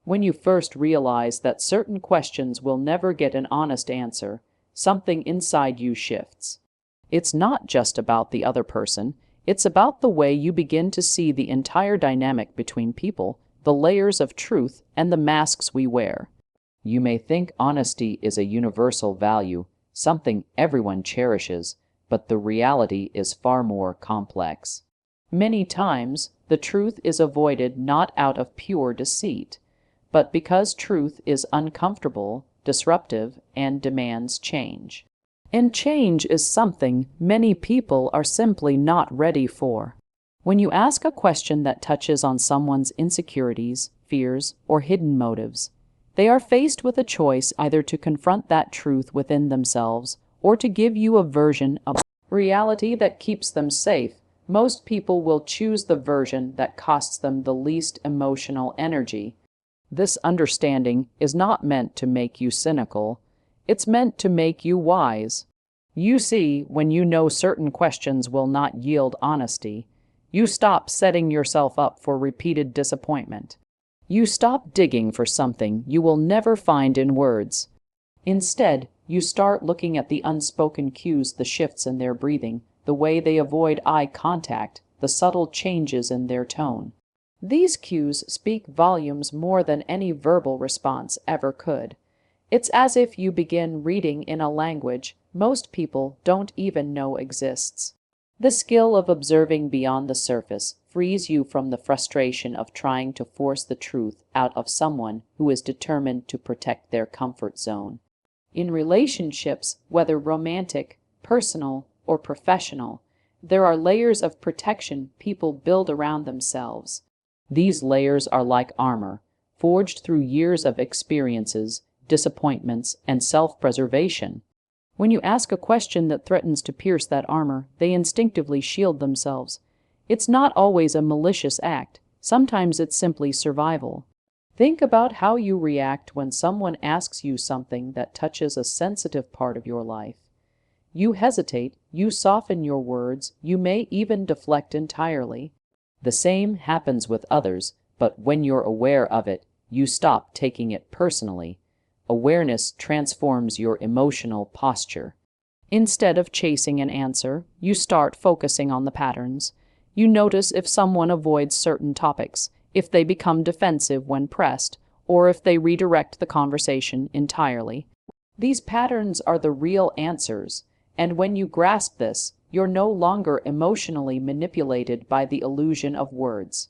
When you first realize that certain questions will never get an honest answer, something inside you shifts. It's not just about the other person, it's about the way you begin to see the entire dynamic between people, the layers of truth, and the masks we wear. You may think honesty is a universal value, something everyone cherishes, but the reality is far more complex. Many times, the truth is avoided not out of pure deceit, but because truth is uncomfortable, disruptive, and demands change. And change is something many people are simply not ready for. When you ask a question that touches on someone's insecurities, fears, or hidden motives, they are faced with a choice either to confront that truth within themselves or to give you a version of reality that keeps them safe. Most people will choose the version that costs them the least emotional energy. This understanding is not meant to make you cynical, it's meant to make you wise. You see, when you know certain questions will not yield honesty, you stop setting yourself up for repeated disappointment. You stop digging for something you will never find in words. Instead, you start looking at the unspoken cues, the shifts in their breathing, the way they avoid eye contact, the subtle changes in their tone. These cues speak volumes more than any verbal response ever could. It's as if you begin reading in a language most people don't even know exists. The skill of observing beyond the surface frees you from the frustration of trying to force the truth out of someone who is determined to protect their comfort zone. In relationships, whether romantic, personal, or professional, there are layers of protection people build around themselves. These layers are like armor, forged through years of experiences, disappointments, and self-preservation. When you ask a question that threatens to pierce that armor, they instinctively shield themselves. It's not always a malicious act. Sometimes it's simply survival. Think about how you react when someone asks you something that touches a sensitive part of your life. You hesitate, you soften your words, you may even deflect entirely. The same happens with others, but when you're aware of it, you stop taking it personally. Awareness transforms your emotional posture. Instead of chasing an answer, you start focusing on the patterns. You notice if someone avoids certain topics, if they become defensive when pressed, or if they redirect the conversation entirely. These patterns are the real answers, and when you grasp this, you're no longer emotionally manipulated by the illusion of words.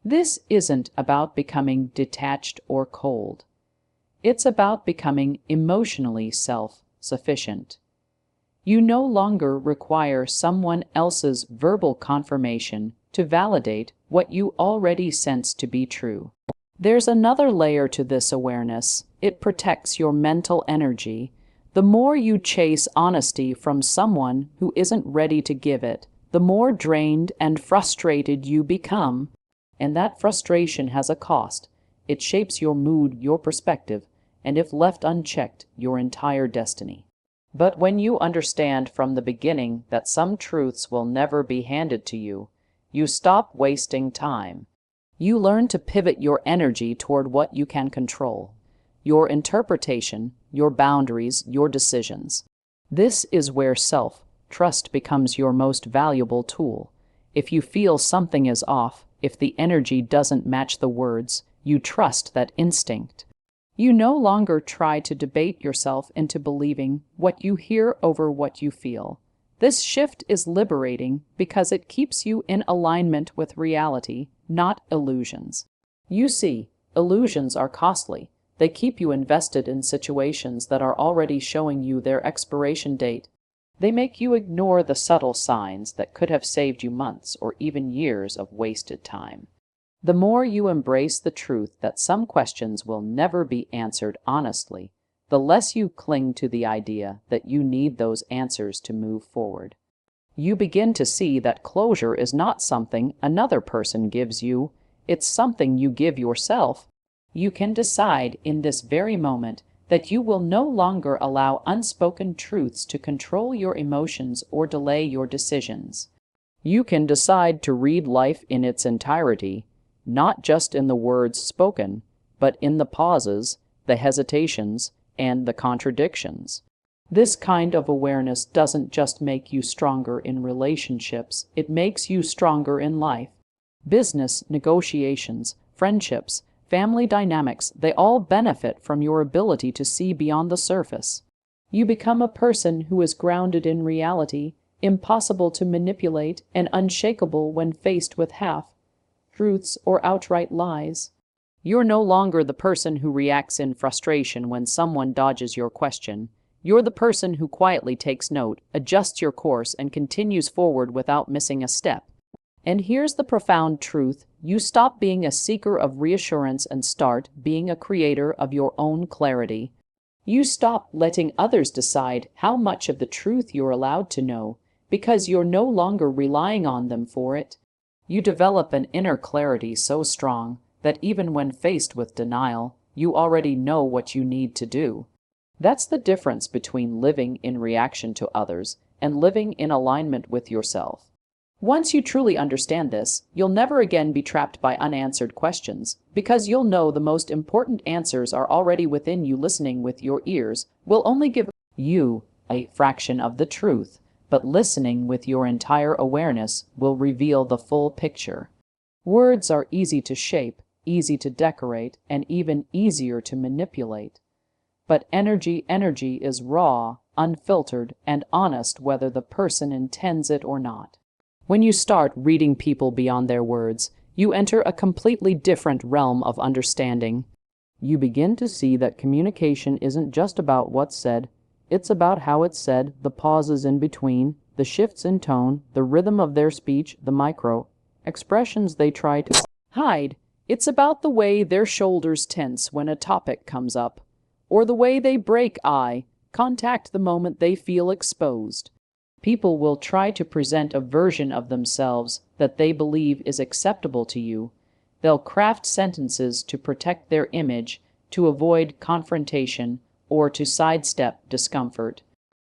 This isn't about becoming detached or cold. It's about becoming emotionally self-sufficient. You no longer require someone else's verbal confirmation to validate what you already sense to be true. There's another layer to this awareness. It protects your mental energy. The more you chase honesty from someone who isn't ready to give it, the more drained and frustrated you become. And that frustration has a cost. It shapes your mood, your perspective, and if left unchecked, your entire destiny. But when you understand from the beginning that some truths will never be handed to you, you stop wasting time. You learn to pivot your energy toward what you can control. Your interpretation, your boundaries, your decisions. This is where self-trust becomes your most valuable tool. If you feel something is off, if the energy doesn't match the words, you trust that instinct. You no longer try to debate yourself into believing what you hear over what you feel. This shift is liberating because it keeps you in alignment with reality, not illusions. You see, illusions are costly. They keep you invested in situations that are already showing you their expiration date. They make you ignore the subtle signs that could have saved you months or even years of wasted time. The more you embrace the truth that some questions will never be answered honestly, the less you cling to the idea that you need those answers to move forward. You begin to see that closure is not something another person gives you, it's something you give yourself. You can decide in this very moment that you will no longer allow unspoken truths to control your emotions or delay your decisions. You can decide to read life in its entirety, not just in the words spoken, but in the pauses, the hesitations, and the contradictions. This kind of awareness doesn't just make you stronger in relationships, it makes you stronger in life. Business, negotiations, friendships, family dynamics, they all benefit from your ability to see beyond the surface. You become a person who is grounded in reality, impossible to manipulate, and unshakable when faced with half-truths or outright lies. You're no longer the person who reacts in frustration when someone dodges your question. You're the person who quietly takes note, adjusts your course, and continues forward without missing a step. And here's the profound truth: you stop being a seeker of reassurance and start being a creator of your own clarity. You stop letting others decide how much of the truth you're allowed to know, because you're no longer relying on them for it. You develop an inner clarity so strong that even when faced with denial, you already know what you need to do. That's the difference between living in reaction to others and living in alignment with yourself. Once you truly understand this, you'll never again be trapped by unanswered questions, because you'll know the most important answers are already within you. Listening with your ears will only give you a fraction of the truth, but listening with your entire awareness will reveal the full picture. Words are easy to shape, easy to decorate, and even easier to manipulate. But energy is raw, unfiltered, and honest, whether the person intends it or not. When you start reading people beyond their words, you enter a completely different realm of understanding. You begin to see that communication isn't just about what's said, it's about how it's said, the pauses in between, the shifts in tone, the rhythm of their speech, the micro-expressions they try to hide. It's about the way their shoulders tense when a topic comes up, or the way they break eye contact the moment they feel exposed. People will try to present a version of themselves that they believe is acceptable to you. They'll craft sentences to protect their image, to avoid confrontation, or to sidestep discomfort.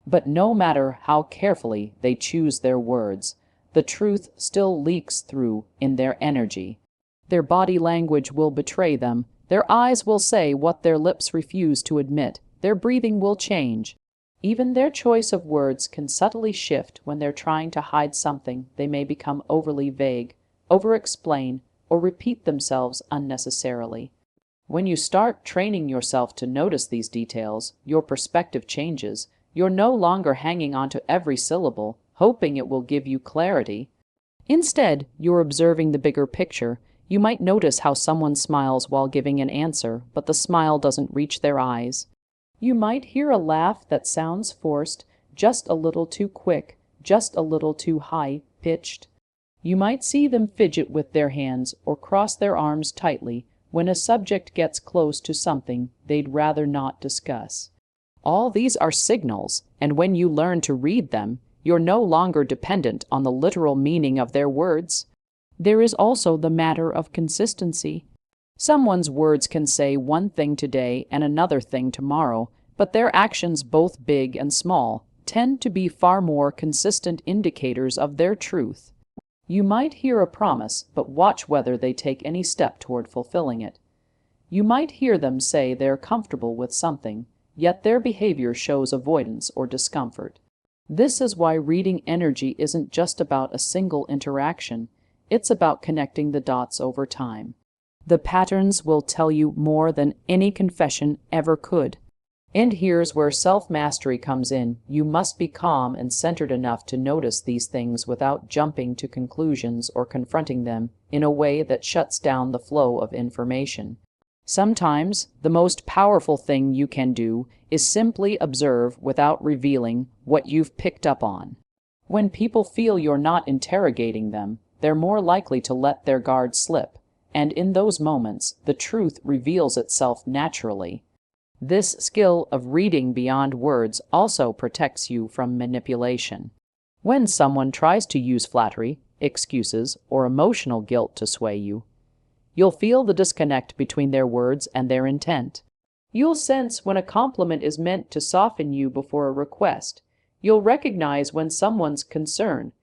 But no matter how carefully they choose their words, the truth still leaks through in their energy. Their body language will betray them. Their eyes will say what their lips refuse to admit. Their breathing will change. Even their choice of words can subtly shift when they're trying to hide something. They may become overly vague, over-explain, or repeat themselves unnecessarily. When you start training yourself to notice these details, your perspective changes. You're no longer hanging on to every syllable, hoping it will give you clarity. Instead, you're observing the bigger picture. You might notice how someone smiles while giving an answer, but the smile doesn't reach their eyes. You might hear a laugh that sounds forced, just a little too quick, just a little too high-pitched. You might see them fidget with their hands or cross their arms tightly when a subject gets close to something they'd rather not discuss. All these are signals, and when you learn to read them, you're no longer dependent on the literal meaning of their words. There is also the matter of consistency. Someone's words can say one thing today and another thing tomorrow, but their actions, both big and small, tend to be far more consistent indicators of their truth. You might hear a promise, but watch whether they take any step toward fulfilling it. You might hear them say they're comfortable with something, yet their behavior shows avoidance or discomfort. This is why reading energy isn't just about a single interaction. It's about connecting the dots over time. The patterns will tell you more than any confession ever could. And here's where self-mastery comes in. You must be calm and centered enough to notice these things without jumping to conclusions or confronting them in a way that shuts down the flow of information. Sometimes, the most powerful thing you can do is simply observe without revealing what you've picked up on. When people feel you're not interrogating them, they're more likely to let their guard slip, and in those moments, the truth reveals itself naturally. This skill of reading beyond words also protects you from manipulation. When someone tries to use flattery, excuses, or emotional guilt to sway you, you'll feel the disconnect between their words and their intent. You'll sense when a compliment is meant to soften you before a request. You'll recognize when someone's concern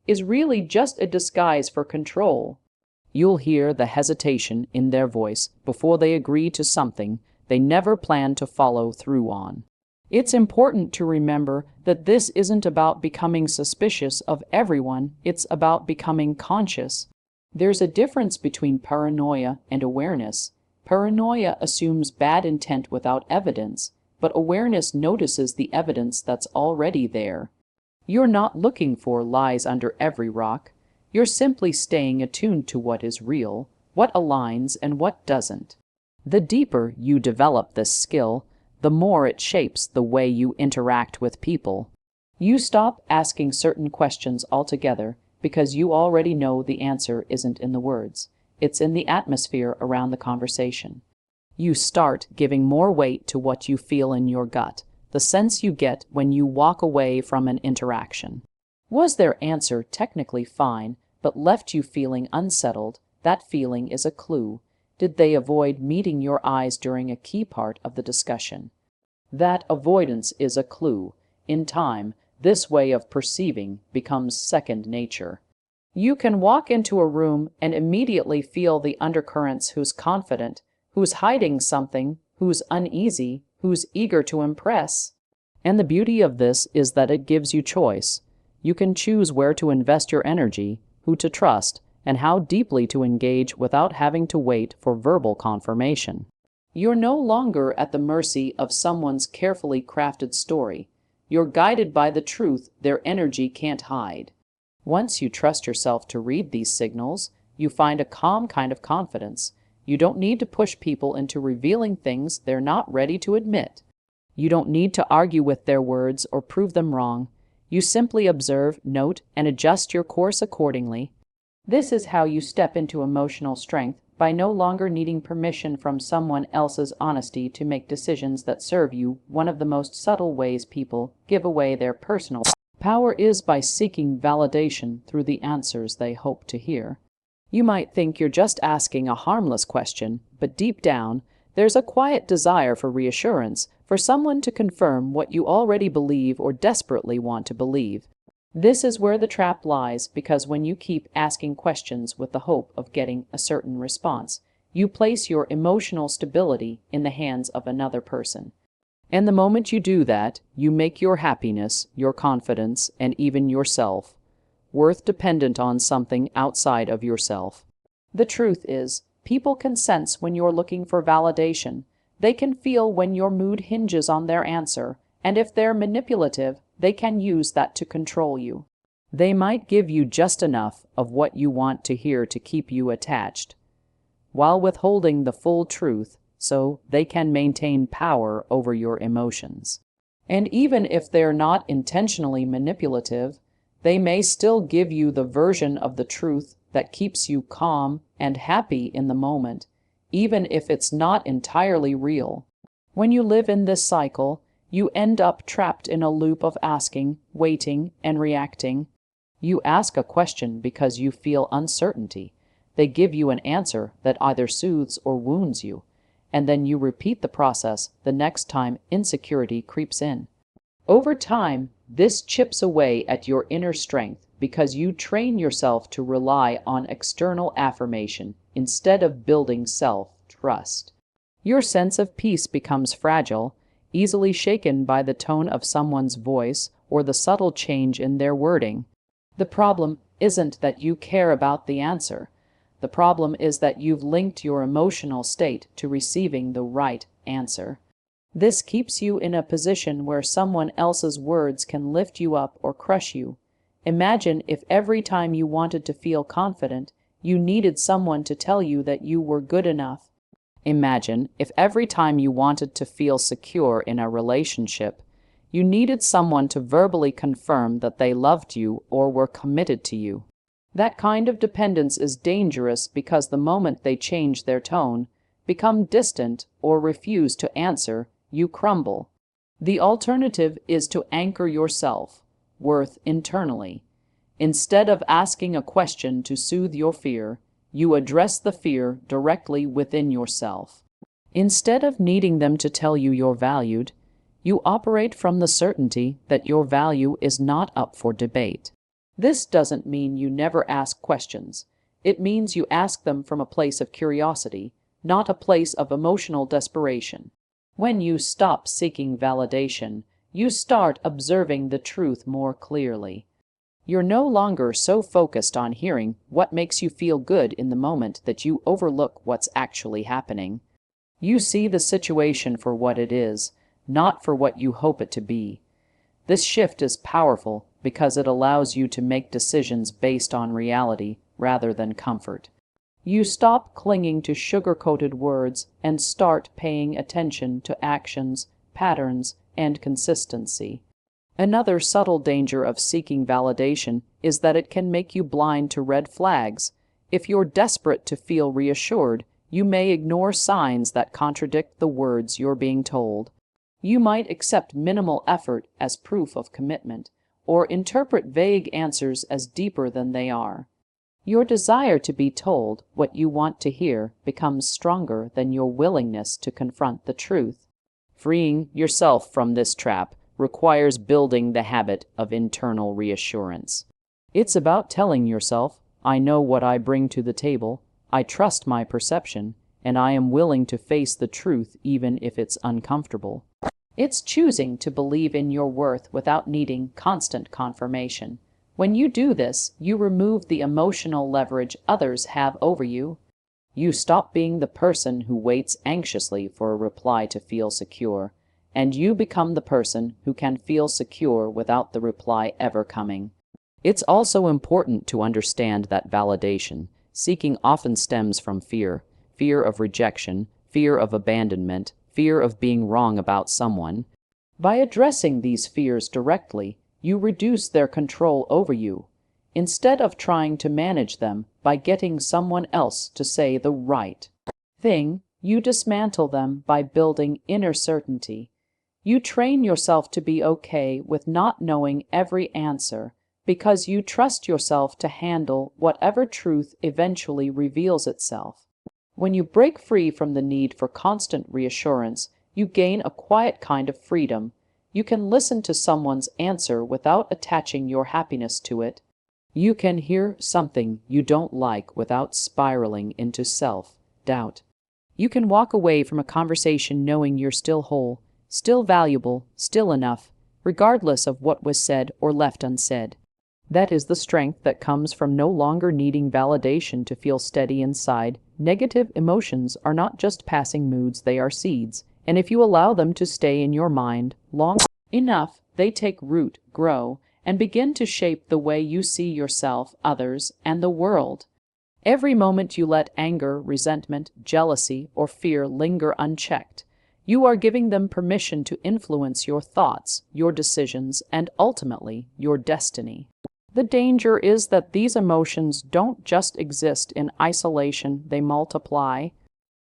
is really just a disguise for control. You'll hear the hesitation in their voice before they agree to something they never plan to follow through on. It's important to remember that this isn't about becoming suspicious of everyone, it's about becoming conscious. There's a difference between paranoia and awareness. Paranoia assumes bad intent without evidence, but awareness notices the evidence that's already there. You're not looking for lies under every rock. You're simply staying attuned to what is real, what aligns, and what doesn't. The deeper you develop this skill, the more it shapes the way you interact with people. You stop asking certain questions altogether because you already know the answer isn't in the words. It's in the atmosphere around the conversation. You start giving more weight to what you feel in your gut, the sense you get when you walk away from an interaction. Was their answer technically fine, but left you feeling unsettled? That feeling is a clue. Did they avoid meeting your eyes during a key part of the discussion? That avoidance is a clue. In time, this way of perceiving becomes second nature. You can walk into a room and immediately feel the undercurrents: who's confident, who's hiding something, who's uneasy, who's eager to impress. And the beauty of this is that it gives you choice. You can choose where to invest your energy, who to trust, and how deeply to engage without having to wait for verbal confirmation. You're no longer at the mercy of someone's carefully crafted story. You're guided by the truth their energy can't hide. Once you trust yourself to read these signals, you find a calm kind of confidence. You don't need to push people into revealing things they're not ready to admit. You don't need to argue with their words or prove them wrong. You simply observe, note, and adjust your course accordingly. This is how you step into emotional strength, by no longer needing permission from someone else's honesty to make decisions that serve you. One of the most subtle ways people give away their personal power is by seeking validation through the answers they hope to hear. You might think you're just asking a harmless question, but deep down, there's a quiet desire for reassurance, for someone to confirm what you already believe or desperately want to believe. This is where the trap lies, because when you keep asking questions with the hope of getting a certain response, you place your emotional stability in the hands of another person. And the moment you do that, you make your happiness, your confidence, and even your self-worth dependent on something outside of yourself. The truth is, people can sense when you're looking for validation. They can feel when your mood hinges on their answer, and if they're manipulative, they can use that to control you. They might give you just enough of what you want to hear to keep you attached, while withholding the full truth so they can maintain power over your emotions. And even if they're not intentionally manipulative, they may still give you the version of the truth that keeps you calm and happy in the moment, even if it's not entirely real. When you live in this cycle, you end up trapped in a loop of asking, waiting, and reacting. You ask a question because you feel uncertainty. They give you an answer that either soothes or wounds you, and then you repeat the process the next time insecurity creeps in. Over time, this chips away at your inner strength because you train yourself to rely on external affirmation instead of building self-trust. Your sense of peace becomes fragile, easily shaken by the tone of someone's voice or the subtle change in their wording. The problem isn't that you care about the answer. The problem is that you've linked your emotional state to receiving the right answer. This keeps you in a position where someone else's words can lift you up or crush you. Imagine if every time you wanted to feel confident, you needed someone to tell you that you were good enough. Imagine if every time you wanted to feel secure in a relationship, you needed someone to verbally confirm that they loved you or were committed to you. That kind of dependence is dangerous because the moment they change their tone, become distant, or refuse to answer, you crumble. The alternative is to anchor your self-worth internally. Instead of asking a question to soothe your fear, you address the fear directly within yourself. Instead of needing them to tell you you're valued, you operate from the certainty that your value is not up for debate. This doesn't mean you never ask questions. It means you ask them from a place of curiosity, not a place of emotional desperation. When you stop seeking validation, you start observing the truth more clearly. You're no longer so focused on hearing what makes you feel good in the moment that you overlook what's actually happening. You see the situation for what it is, not for what you hope it to be. This shift is powerful because it allows you to make decisions based on reality rather than comfort. You stop clinging to sugar-coated words and start paying attention to actions, patterns, and consistency. Another subtle danger of seeking validation is that it can make you blind to red flags. If you're desperate to feel reassured, you may ignore signs that contradict the words you're being told. You might accept minimal effort as proof of commitment, or interpret vague answers as deeper than they are. Your desire to be told what you want to hear becomes stronger than your willingness to confront the truth. Freeing yourself from this trap requires building the habit of internal reassurance. It's about telling yourself, I know what I bring to the table, I trust my perception, and I am willing to face the truth even if it's uncomfortable. It's choosing to believe in your worth without needing constant confirmation. When you do this, you remove the emotional leverage others have over you. You stop being the person who waits anxiously for a reply to feel secure, and you become the person who can feel secure without the reply ever coming. It's also important to understand that validation seeking often stems from fear, fear of rejection, fear of abandonment, fear of being wrong about someone. By addressing these fears directly, you reduce their control over you, instead of trying to manage them by getting someone else to say the right thing. You dismantle them by building inner certainty. You train yourself to be okay with not knowing every answer because you trust yourself to handle whatever truth eventually reveals itself. When you break free from the need for constant reassurance, you gain a quiet kind of freedom. You can listen to someone's answer without attaching your happiness to it. You can hear something you don't like without spiraling into self-doubt. You can walk away from a conversation knowing you're still whole, still valuable, still enough, regardless of what was said or left unsaid. That is the strength that comes from no longer needing validation to feel steady inside. Negative emotions are not just passing moods, they are seeds, and if you allow them to stay in your mind long enough, they take root, grow, and begin to shape the way you see yourself, others, and the world. Every moment you let anger, resentment, jealousy, or fear linger unchecked, you are giving them permission to influence your thoughts, your decisions, and ultimately your destiny. The danger is that these emotions don't just exist in isolation, they multiply.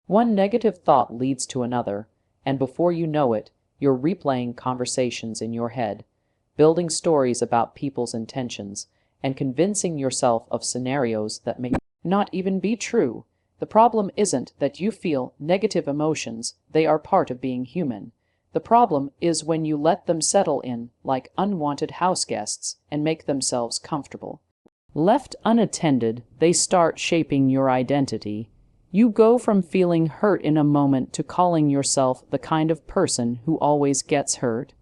One negative thought leads to another, and before you know it, you're replaying conversations in your head, building stories about people's intentions, and convincing yourself of scenarios that may not even be true. The problem isn't that you feel negative emotions, they are part of being human. The problem is when you let them settle in like unwanted house guests and make themselves comfortable. Left unattended, they start shaping your identity. You go from feeling hurt in a moment to calling yourself the kind of person who always gets hurt.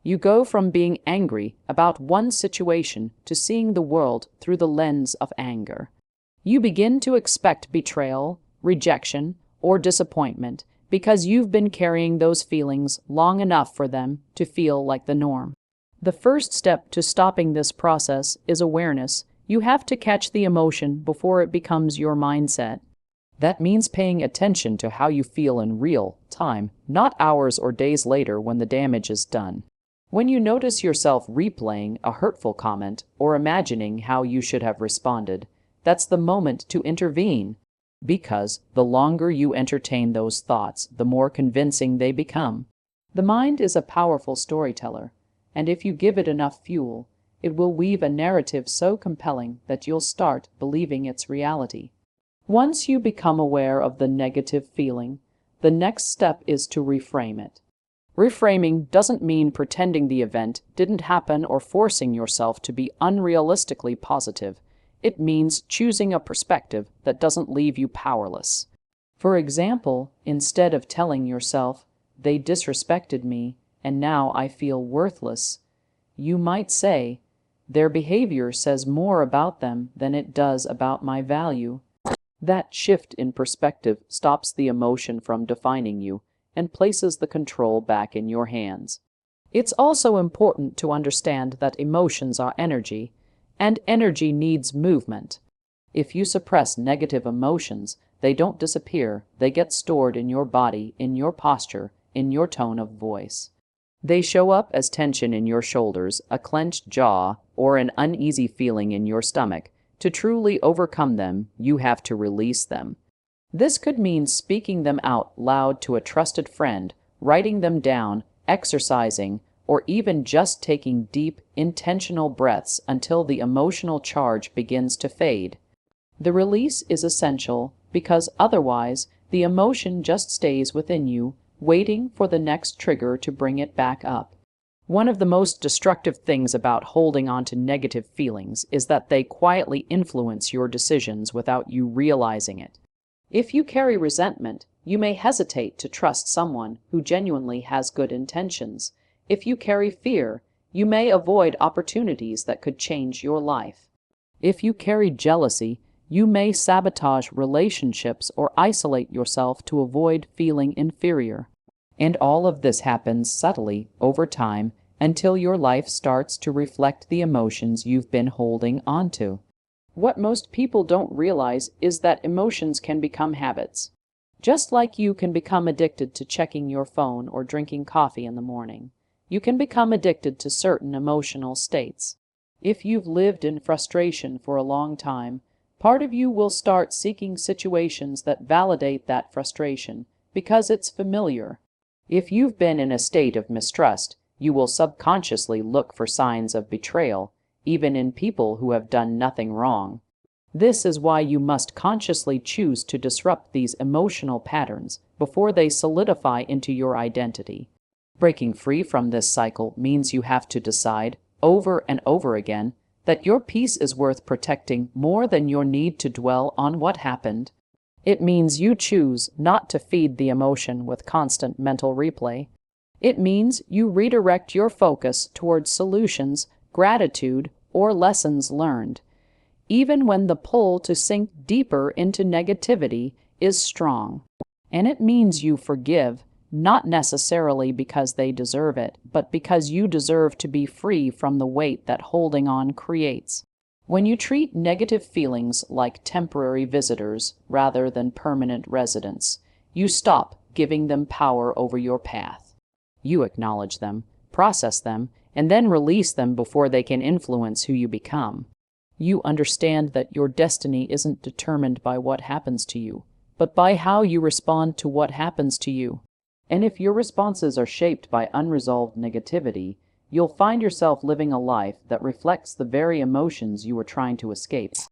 You go from being angry about one situation to seeing the world through the lens of anger. You begin to expect betrayal, rejection, or disappointment because you've been carrying those feelings long enough for them to feel like the norm. The first step to stopping this process is awareness. You have to catch the emotion before it becomes your mindset. That means paying attention to how you feel in real time, not hours or days later when the damage is done. When you notice yourself replaying a hurtful comment or imagining how you should have responded, that's the moment to intervene. Because the longer you entertain those thoughts, the more convincing they become. The mind is a powerful storyteller, and if you give it enough fuel, it will weave a narrative so compelling that you'll start believing it's reality. Once you become aware of the negative feeling, the next step is to reframe it. Reframing doesn't mean pretending the event didn't happen or forcing yourself to be unrealistically positive. It means choosing a perspective that doesn't leave you powerless. For example, instead of telling yourself, "They disrespected me, and now I feel worthless," you might say, "Their behavior says more about them than it does about my value." That shift in perspective stops the emotion from defining you and places the control back in your hands. It's also important to understand that emotions are energy, and energy needs movement. If you suppress negative emotions, they don't disappear, they get stored in your body, in your posture, in your tone of voice. They show up as tension in your shoulders, a clenched jaw, or an uneasy feeling in your stomach. To truly overcome them, you have to release them. This could mean speaking them out loud to a trusted friend, writing them down, exercising, or even just taking deep, intentional breaths until the emotional charge begins to fade. The release is essential because otherwise the emotion just stays within you, waiting for the next trigger to bring it back up. One of the most destructive things about holding on to negative feelings is that they quietly influence your decisions without you realizing it. If you carry resentment, you may hesitate to trust someone who genuinely has good intentions. If you carry fear, you may avoid opportunities that could change your life. If you carry jealousy, you may sabotage relationships or isolate yourself to avoid feeling inferior. And all of this happens subtly over time until your life starts to reflect the emotions you've been holding onto. What most people don't realize is that emotions can become habits. Just like you can become addicted to checking your phone or drinking coffee in the morning, you can become addicted to certain emotional states. If you've lived in frustration for a long time, part of you will start seeking situations that validate that frustration because it's familiar. If you've been in a state of mistrust, you will subconsciously look for signs of betrayal, even in people who have done nothing wrong. This is why you must consciously choose to disrupt these emotional patterns before they solidify into your identity. Breaking free from this cycle means you have to decide, over and over again, that your peace is worth protecting more than your need to dwell on what happened. It means you choose not to feed the emotion with constant mental replay. It means you redirect your focus towards solutions, gratitude, or lessons learned, even when the pull to sink deeper into negativity is strong. And it means you forgive, not necessarily because they deserve it, but because you deserve to be free from the weight that holding on creates. When you treat negative feelings like temporary visitors rather than permanent residents, you stop giving them power over your path. You acknowledge them, process them, and then release them before they can influence who you become. You understand that your destiny isn't determined by what happens to you, but by how you respond to what happens to you. And if your responses are shaped by unresolved negativity, you'll find yourself living a life that reflects the very emotions you were trying to escape.